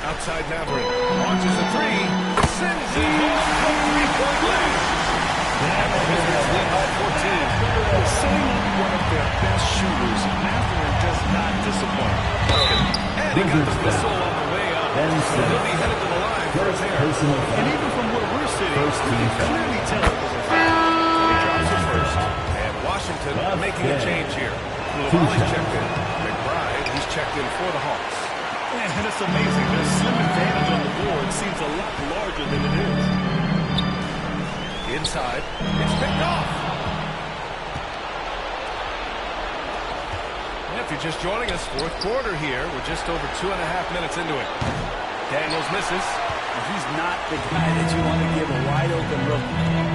Speaker 2: Outside Matherin. Launches a three. Sends it home from three-point range. And the Wizards lead by 14.
Speaker 3: Setting up one of their best shooters, Matherin does not disappoint.
Speaker 2: And he got the whistle on the way up. So he'll be headed to the line for his hair.
Speaker 3: And even from where we're sitting, you can clearly tell it was a foul. He drops it first.
Speaker 2: And Washington making a change here. Koulibaly's checked in. McBride, he's checked in for the Hawks.
Speaker 3: And it's amazing. Their slim advantage on the board seems a lot larger than it is.
Speaker 2: Inside. It's picked off. And if you're just joining us, fourth quarter here. We're just over 2.5 minutes into it. Daniels misses.
Speaker 4: If he's not the guy that you want to give a wide-open look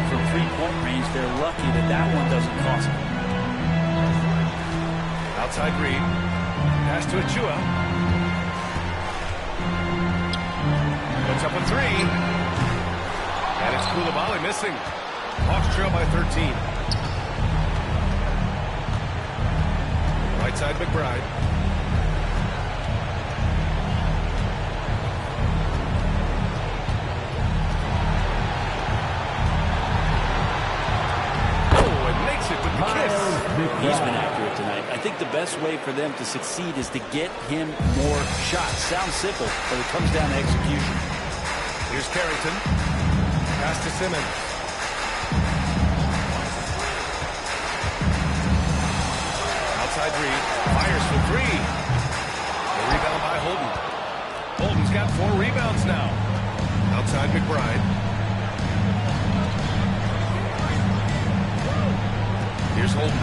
Speaker 4: from three-point range, they're lucky that that one doesn't cost them.
Speaker 2: Outside Reed. Pass to Achua. Puts up a three. And it's Koulibaly missing. Hawks trail by 13. Right side McBride. Oh, and makes it with the kiss.
Speaker 4: He's been accurate tonight. I think the best way for them to succeed is to get him more shots. Sounds simple, but it comes down to execution.
Speaker 2: Here's Carrington. Pass to Simmons. Outside Reed. Fires for three. The rebound by Holden. Holden's got 4 rebounds now. Outside McBride. Here's Holden.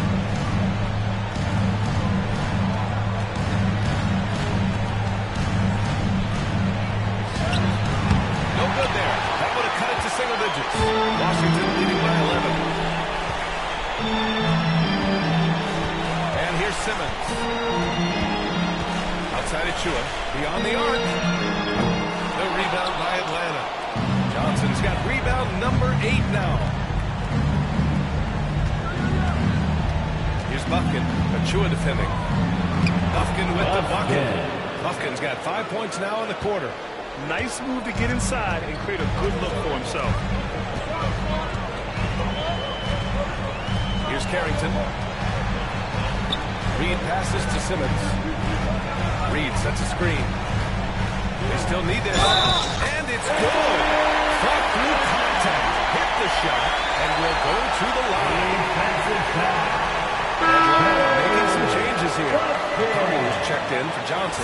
Speaker 2: No good there. That would have cut it to single digits. Washington leading by 11. And here's Simmons. Outside Achua. Beyond the arc. The rebound by Atlanta. Johnson's got rebound number 8 now. Here's Buffkin. Achua defending. Buffkin with the bucket. Buffkin's got 5 points now in the quarter.
Speaker 3: Nice move to get inside and create a good look for himself.
Speaker 2: Here's Carrington. Reed passes to Simmons. Reed sets a screen. They still need this. And it's good. Fought through contact. Hit the shot. And will go to the line. Making some changes here. Curry is checked in for Johnson.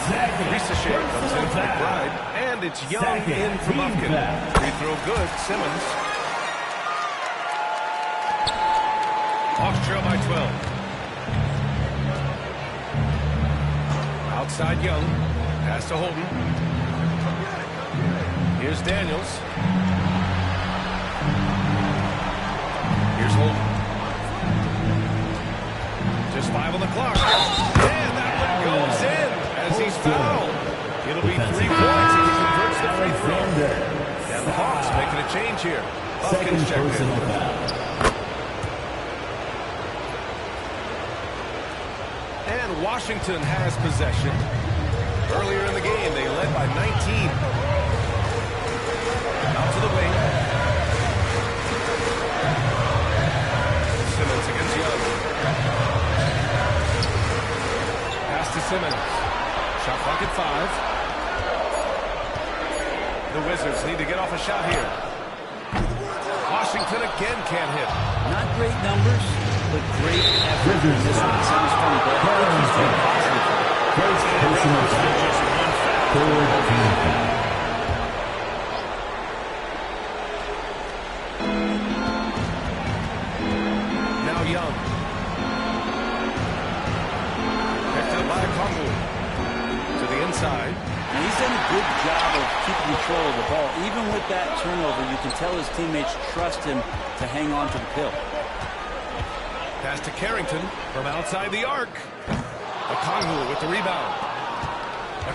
Speaker 2: Ricochet comes in for McBride. And it's Young in for Buffkin. Free throw good. Simmons. Hawks trail by 12. Outside Young. Pass to Holden. Here's Daniels. Here's Holden. Just 5 on the clock. And that one goes in as he's fouled. It'll be 3 points if he converts the free throw. And the Hawks making a change here. Second personal foul. And Washington has possession. Earlier in the game, they led by 19. Out to the wing. Simmons against Young. Pass to Simmons. Shot clock at 5. The Wizards need to get off a shot here. Washington again can't hit.
Speaker 4: Not great numbers, but great effort in this one. Sounds funny, but I think he's been positive.
Speaker 6: First personal foul. Third team foul.
Speaker 2: Now Young. Picked up by Kongu. To the inside.
Speaker 4: And he's done a good job of keeping control of the ball. Even with that turnover, you can tell his teammates trust him to hang on to the pill.
Speaker 2: Pass to Carrington from outside the arc. Okongwu with the rebound.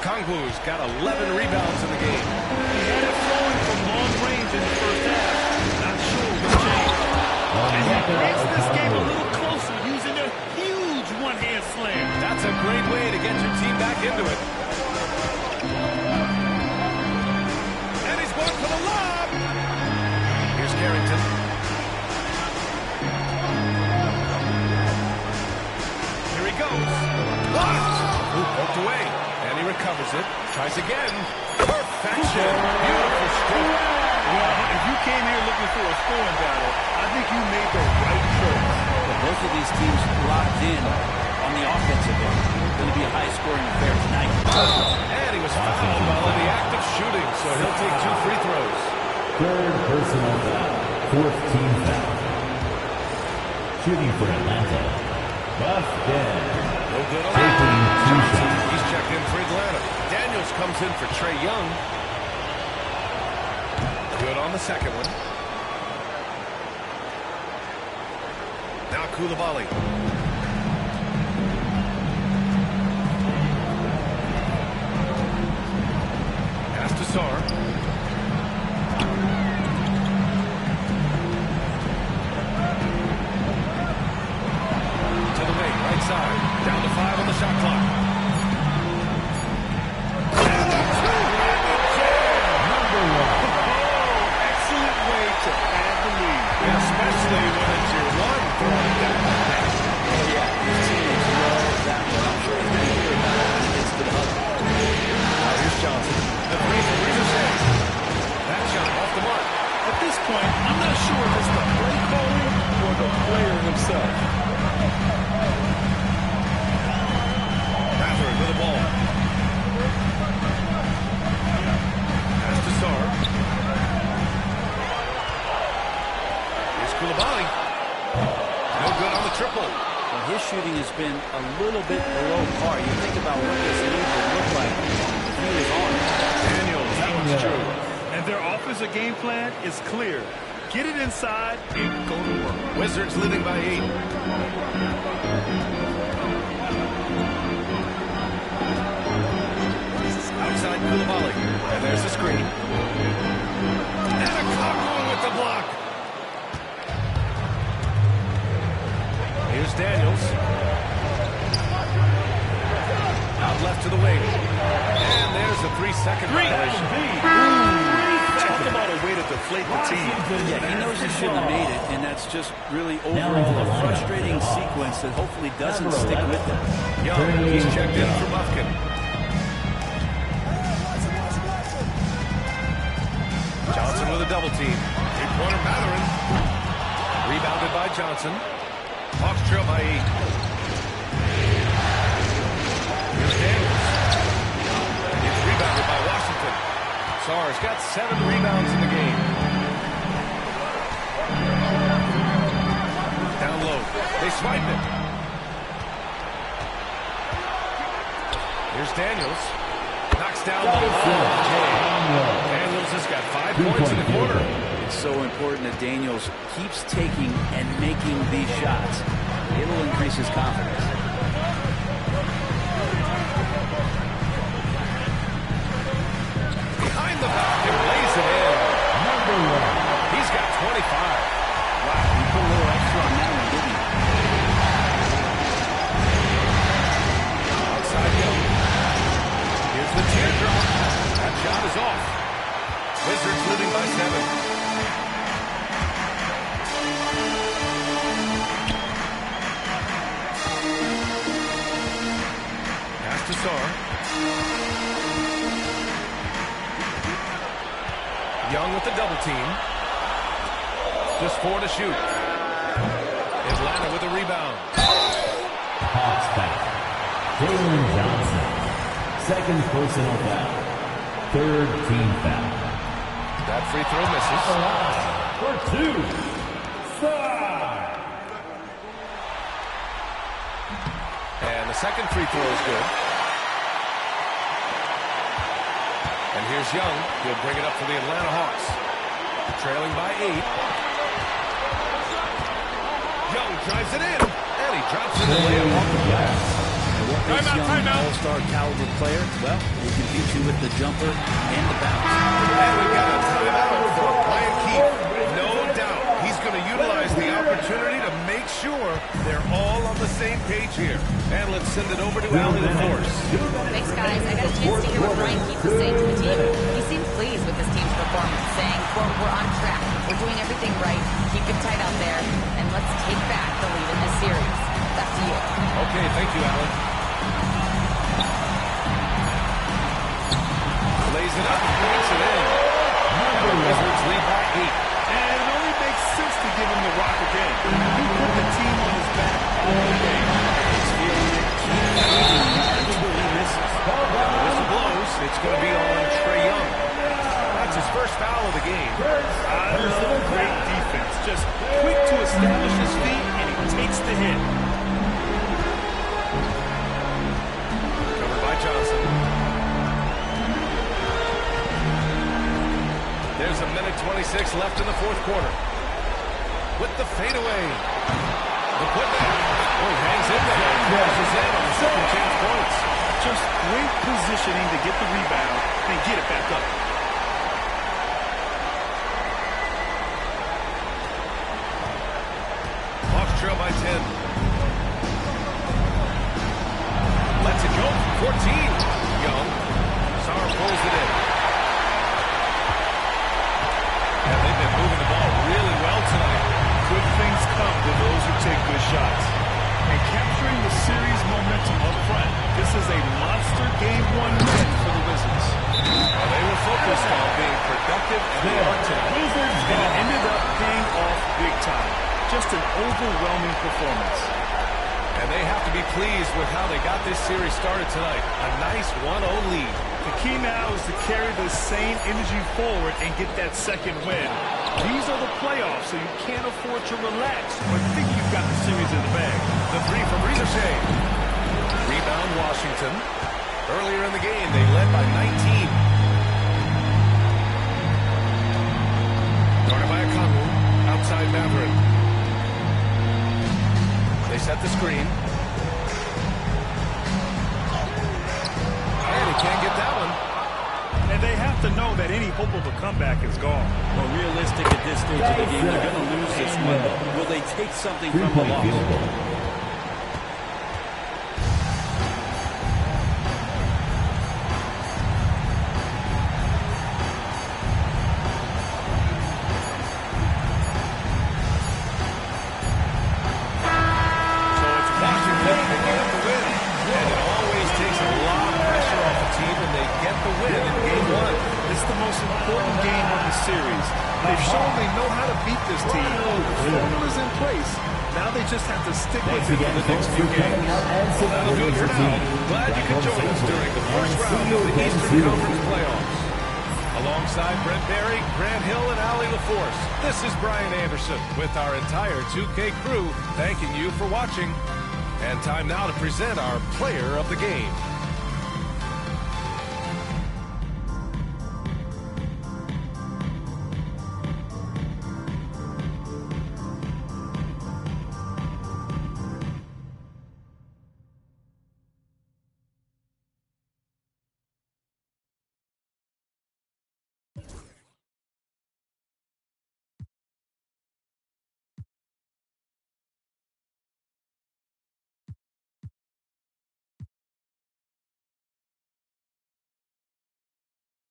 Speaker 2: Okongwu's got 11 rebounds in the game.
Speaker 3: He had it flowing from long range in the first half. Not sure what's changed. And he makes this game a little closer using a huge one-hand slam.
Speaker 2: That's a great way to get your team back into it. And he's going for the lob. Here's Carrington. Here he goes. Blocked. Poked away. And he recovers it. Tries again. Perfection. Beautiful stroke.
Speaker 3: Well, if you came here looking for a scoring battle, I think you made the right choice.
Speaker 4: But both of these teams locked in on the offensive end. Going to be a high-scoring affair tonight.
Speaker 2: And he was fouled while in the act of shooting, so he'll take 2 free throws.
Speaker 6: Third personal foul. Fourth team foul. Shooting for Atlanta. Buffkin.
Speaker 2: No good on
Speaker 6: Taking 2
Speaker 2: Johnson.
Speaker 6: shots.
Speaker 2: He's checked in for Atlanta. Daniels comes in for Trae Young. Good on the second one. Now Coulibaly. Pass to Sarr. To the wing, right side. Down to 5 on the shot clock.
Speaker 3: Excellent way to add the lead.
Speaker 2: Especially when it's your one throwing down the bench.
Speaker 4: Oh, yeah. His teammates love that one. I'm sure he's going to hear about it when he gets to the hub.
Speaker 2: Now here's Johnson. The three from Ricochet. That shot off the mark.
Speaker 3: At this point, I'm not sure if it's the play calling or the player himself.
Speaker 2: Mathurin with the ball. Pass to Sarr. Here's Coulibaly. No good on the triple.
Speaker 4: Well, his shooting has been a little bit below par. You think about what this lead would look like if he was on it.
Speaker 2: Daniels, that one's true.
Speaker 3: And their offensive game plan is clear. Get it inside and go to work.
Speaker 2: Wizards leading by 8. Outside Coulibaly. And there's the screen. And Okongwu with the block. Here's Daniels. Out left to the wing. And there's a 3-second violation.
Speaker 3: Talk about a way to deflate the team.
Speaker 4: Yeah, he knows he shouldn't have made it, and that's just really overall a frustrating sequence that hopefully doesn't stick with him.
Speaker 2: Young, he's checked in for Buffkin. Johnson with a double team. Three-pointer Mathurin. Rebounded by Johnson. Hawks trail by 8. Here's Daniels. He's rebounded by Washington. Sarr's got 7 rebounds in the game. Down low. They swipe it. Here's Daniels. Knocks down the ball. Daniels has got 5 points in the quarter.
Speaker 4: It's so important that Daniels keeps taking and making these shots. It'll increase his confidence.
Speaker 2: Behind the back and lays it in. leading by 7. Pass to Sarr. Young with the double team. Just 4 to shoot. Atlanta with a rebound.
Speaker 6: Hawks foul. Jalen Johnson. Second personal foul. Third team foul.
Speaker 2: That free throw misses.
Speaker 6: For 2. Sarr.
Speaker 2: And the second free throw is good. And here's Young. He'll bring it up for the Atlanta Hawks. Trailing by 8. Young drives it in. And he drops it away off the glass.
Speaker 4: What makes Young an all-star caliber player? Well, he can beat you with the jumper and the bounce.
Speaker 2: And we got a timeout for Brian Keefe. No doubt he's going to utilize the opportunity to make sure they're all on the same page here. And let's send it over to Allie LaForce.
Speaker 5: Thanks, guys. I got a chance to hear what Brian Keefe was saying to the team. He seemed pleased with his team's performance, saying, quote, "We're on track. We're doing everything right. Keep it tight out there. And let's take back the lead in this series." Back to you.
Speaker 2: Okay, thank you, Allie. Lays it up and points it in. And the Wizards lead by 8.
Speaker 3: And it only makes sense to give him the rock again. He put the team on his back all game.
Speaker 4: He's feeling it, keep feeding until he misses.
Speaker 2: And the whistle blows. It's going to be on Trae Young. That's his first foul of the game.
Speaker 3: I love great defense. Just quick to establish his feet, and he takes the hit.
Speaker 2: Covered by Johnson. There's a minute 26 left in the fourth quarter. With the fadeaway. The putback. Oh, he hangs in there. Crashes in on the second chance points.
Speaker 3: Just great positioning to get the rebound and get it back up.
Speaker 2: Hawks trail by 10. Lets it go from 14. Young. Sarr pulls it in. And they've been moving the ball really well tonight.
Speaker 3: Good things come to those who take good shots. And capturing the series momentum up front, this is a monster Game 1 win for the Wizards.
Speaker 2: Well, they were focused on being productive, and they are tonight.
Speaker 3: And it ended up paying off big time. Just an overwhelming performance.
Speaker 2: And they have to be pleased with how they got this series started tonight. A nice 1-0 lead.
Speaker 3: The key now is to carry the same energy forward and get that second win. These are the playoffs, so you can't afford to relax or think you've got the series in the bag.
Speaker 2: The three from Ricochet. Rebound Washington. Earlier in the game, they led by 19. Guarded by Okongwu. Outside Maverick. They set the screen. And he can't get that one.
Speaker 3: And they have to know that any hope of a comeback is gone.
Speaker 4: Well, realistic at this stage of the game, they're going to lose this one. Will they take something from the loss?
Speaker 3: They've shown they know how to beat this team. The formula's in place. Now they just have to stick with it for the next few games.
Speaker 2: That'll do it for now. Glad you could join us during the first round of the Eastern Conference Playoffs. Alongside Brent Barry, Grant Hill, and Allie LaForce, this is Brian Anderson with our entire 2K crew thanking you for watching. And time now to present our player of the game.